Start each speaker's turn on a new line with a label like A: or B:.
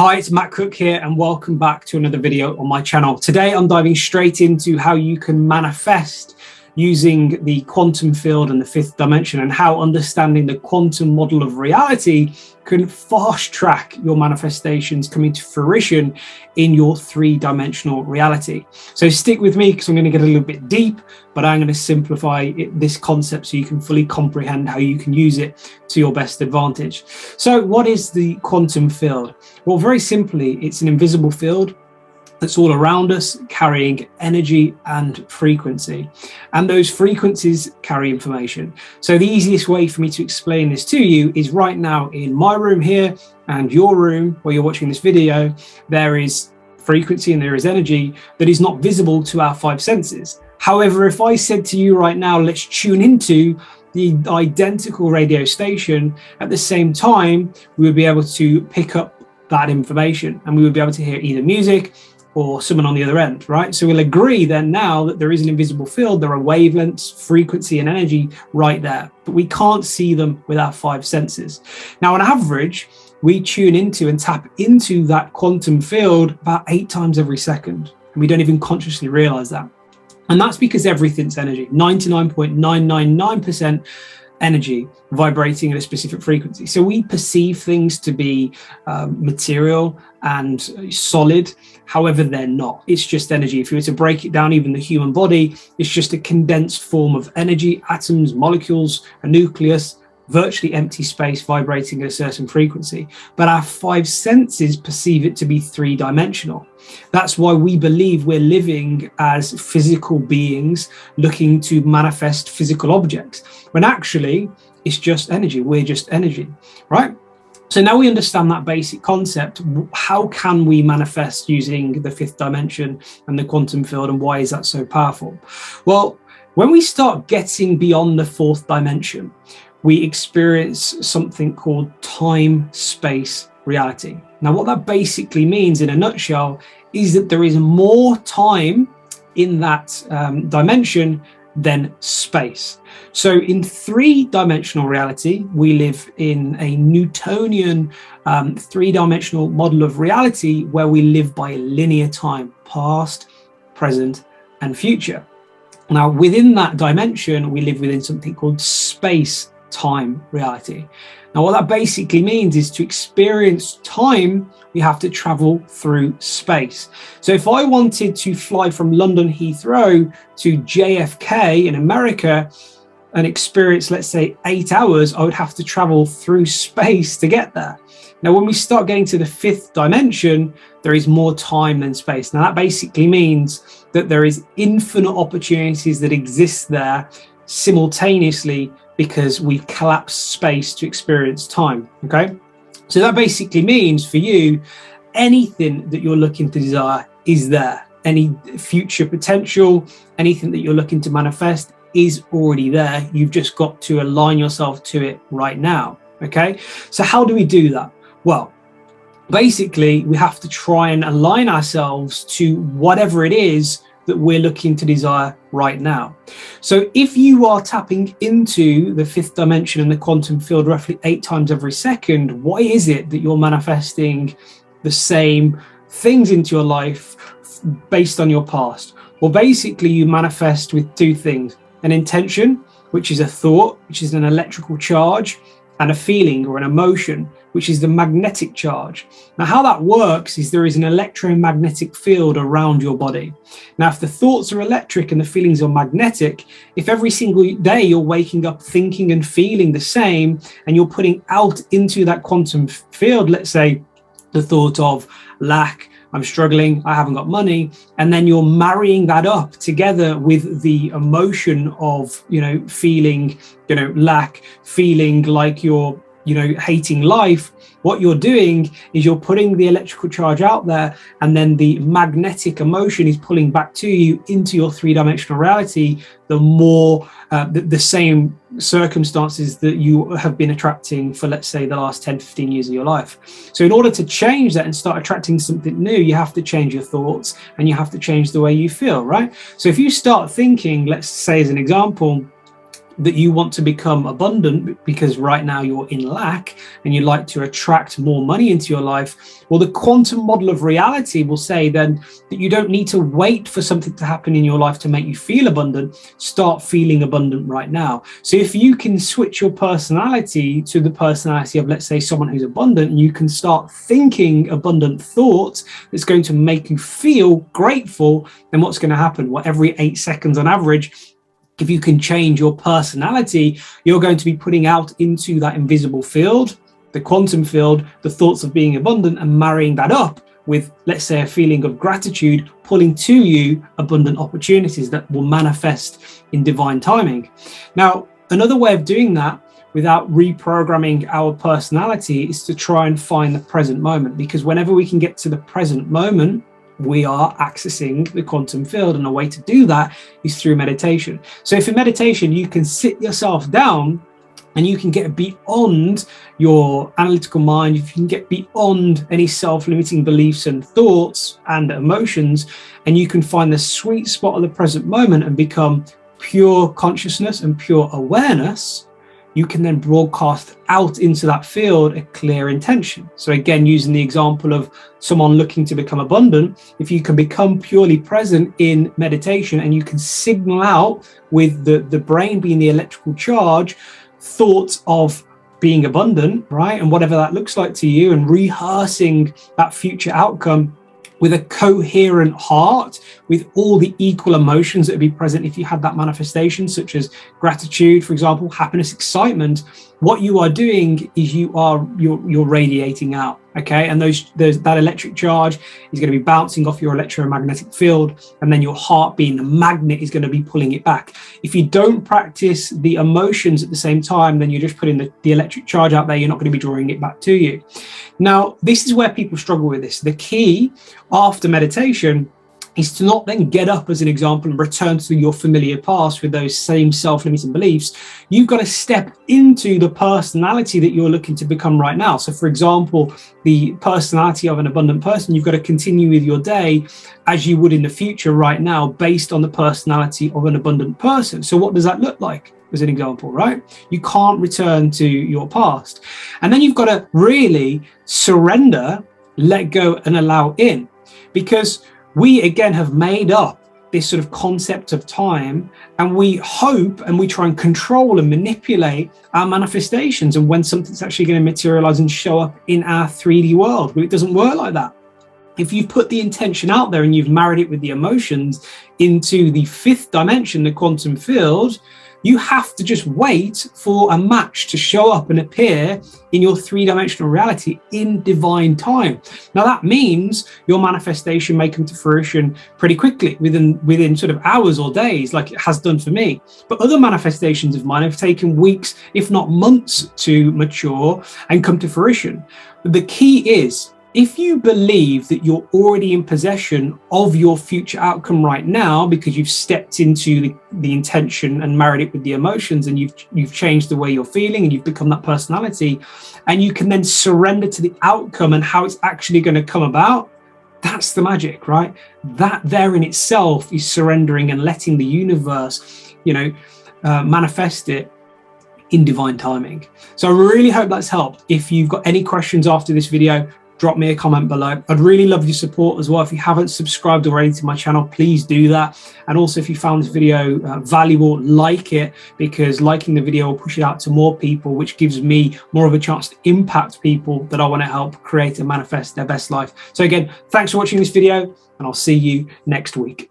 A: Hi, it's Matt Cooke here and welcome back to another video on my channel. Today I'm diving straight into how you can manifest using the quantum field and the fifth dimension, and how understanding the quantum model of reality can fast track your manifestations coming to fruition in your three-dimensional reality. So stick with me because I'm going to get a little bit deep, but I'm going to simplify this concept so you can fully comprehend how you can use it to your best advantage. So what is the quantum field? Well, very simply, it's an invisible field that's all around us, carrying energy and frequency. And those frequencies carry information. So the easiest way for me to explain this to you is right now in my room here and your room where you're watching this video, there is frequency and there is energy that is not visible to our five senses. However, if I said to you right now, let's tune into the identical radio station, at the same time, we would be able to pick up that information and we would be able to hear either music or someone on the other end, right? So we'll agree then now that there is an invisible field, there are wavelengths, frequency and energy right there, but we can't see them with our five senses. Now, on average, we tune into and tap into that quantum field about 8 times every second. And we don't even consciously realize that. And that's because everything's energy, 99.999% energy vibrating at a specific frequency. So we perceive things to be material and solid. However, they're not. It's just energy. If you were to break it down, even the human body, it's just a condensed form of energy, atoms, molecules, a nucleus, virtually empty space vibrating at a certain frequency. But our five senses perceive it to be three-dimensional. That's why we believe we're living as physical beings looking to manifest physical objects, when actually it's just energy. We're just energy, right? So now we understand that basic concept. How can we manifest using the fifth dimension and the quantum field, and why is that so powerful? Well, when we start getting beyond the fourth dimension, we experience something called time-space reality. Now, what that basically means in a nutshell is that there is more time in that dimension than space. So in three-dimensional reality, we live in a Newtonian three-dimensional model of reality where we live by linear time, past, present, and future. Now, within that dimension, we live within something called space-time reality. Now, what that basically means is to experience time, we have to travel through space. So if I wanted to fly from London Heathrow to JFK in America and experience, let's say, 8 hours, I would have to travel through space to get there. Now, when we start getting to the fifth dimension, there is more time than space. Now, that basically means that there is infinite opportunities that exist there simultaneously, because we've collapsed space to experience time, okay? So that basically means for you, anything that you're looking to desire is there. Any future potential, anything that you're looking to manifest is already there. You've just got to align yourself to it right now, okay? So how do we do that? Well, basically, we have to try and align ourselves to whatever it is that we're looking to desire right now. So if you are tapping into the fifth dimension and the quantum field roughly 8 times every second, why is it that you're manifesting the same things into your life based on your past? Well, basically you manifest with 2 things: an intention, which is a thought, which is an electrical charge, and a feeling or an emotion, which is the magnetic charge. Now, how that works is there is an electromagnetic field around your body. Now, if the thoughts are electric and the feelings are magnetic, if every single day you're waking up thinking and feeling the same, and you're putting out into that quantum field, let's say the thought of lack, I'm struggling, I haven't got money, and then you're marrying that up together with the emotion of, feeling, lack, feeling like you're, hating life. What you're doing is you're putting the electrical charge out there, and then the magnetic emotion is pulling back to you into your three-dimensional reality, the more the same circumstances that you have been attracting for, let's say, the last 10, 15 years of your life. So in order to change that and start attracting something new, you have to change your thoughts and you have to change the way you feel, right? So if you start thinking, let's say as an example, that you want to become abundant because right now you're in lack and you'd like to attract more money into your life, well, the quantum model of reality will say then that you don't need to wait for something to happen in your life to make you feel abundant. Start feeling abundant right now. So if you can switch your personality to the personality of, let's say, someone who's abundant, and you can start thinking abundant thoughts that's going to make you feel grateful, then what's going to happen? Well, every 8 seconds on average, if you can change your personality, you're going to be putting out into that invisible field, the quantum field, the thoughts of being abundant, and marrying that up with, let's say, a feeling of gratitude, pulling to you abundant opportunities that will manifest in divine timing. Now, another way of doing that without reprogramming our personality is to try and find the present moment, because whenever we can get to the present moment, we are accessing the quantum field, and a way to do that is through meditation. So if in meditation you can sit yourself down and you can get beyond your analytical mind, if you can get beyond any self-limiting beliefs and thoughts and emotions, and you can find the sweet spot of the present moment and become pure consciousness and pure awareness, you can then broadcast out into that field a clear intention. So again, using the example of someone looking to become abundant, if you can become purely present in meditation and you can signal out with the brain being the electrical charge, thoughts of being abundant, right? And whatever that looks like to you, and rehearsing that future outcome with a coherent heart, with all the equal emotions that would be present if you had that manifestation, such as gratitude, for example, happiness, excitement. What you are doing is you're radiating out, okay? And that electric charge is going to be bouncing off your electromagnetic field, and then your heart, being the magnet, is going to be pulling it back. If you don't practice the emotions at the same time, then you're just putting the electric charge out there. You're not going to be drawing it back to you. Now, this is where people struggle with this. The key after meditation is to not then get up, as an example, and return to your familiar past with those same self-limiting beliefs. You've got to step into the personality that you're looking to become right now. So, for example, the personality of an abundant person, you've got to continue with your day as you would in the future right now, based on the personality of an abundant person. So what does that look like? As an example, right? You can't return to your past. And then you've got to really surrender, let go, and allow in, because we again have made up this sort of concept of time, and we hope and we try and control and manipulate our manifestations and when something's actually going to materialize and show up in our 3D world. But it doesn't work like that. If you've put the intention out there and you've married it with the emotions into the 5th dimension, the quantum field, you have to just wait for a match to show up and appear in your 3-dimensional reality in divine time. Now, that means your manifestation may come to fruition pretty quickly, within sort of hours or days, like it has done for me. But other manifestations of mine have taken weeks, if not months, to mature and come to fruition. But the key is, if you believe that you're already in possession of your future outcome right now, because you've stepped into the intention and married it with the emotions, and you've changed the way you're feeling and you've become that personality, and you can then surrender to the outcome and how it's actually going to come about, that's the magic, right? That there in itself is surrendering and letting the universe, manifest it in divine timing. So I really hope that's helped. If you've got any questions after this video, drop me a comment below. I'd really love your support as well. If you haven't subscribed already to my channel, please do that. And also, if you found this video valuable, like it, because liking the video will push it out to more people, which gives me more of a chance to impact people that I want to help create and manifest their best life. So again, thanks for watching this video, and I'll see you next week.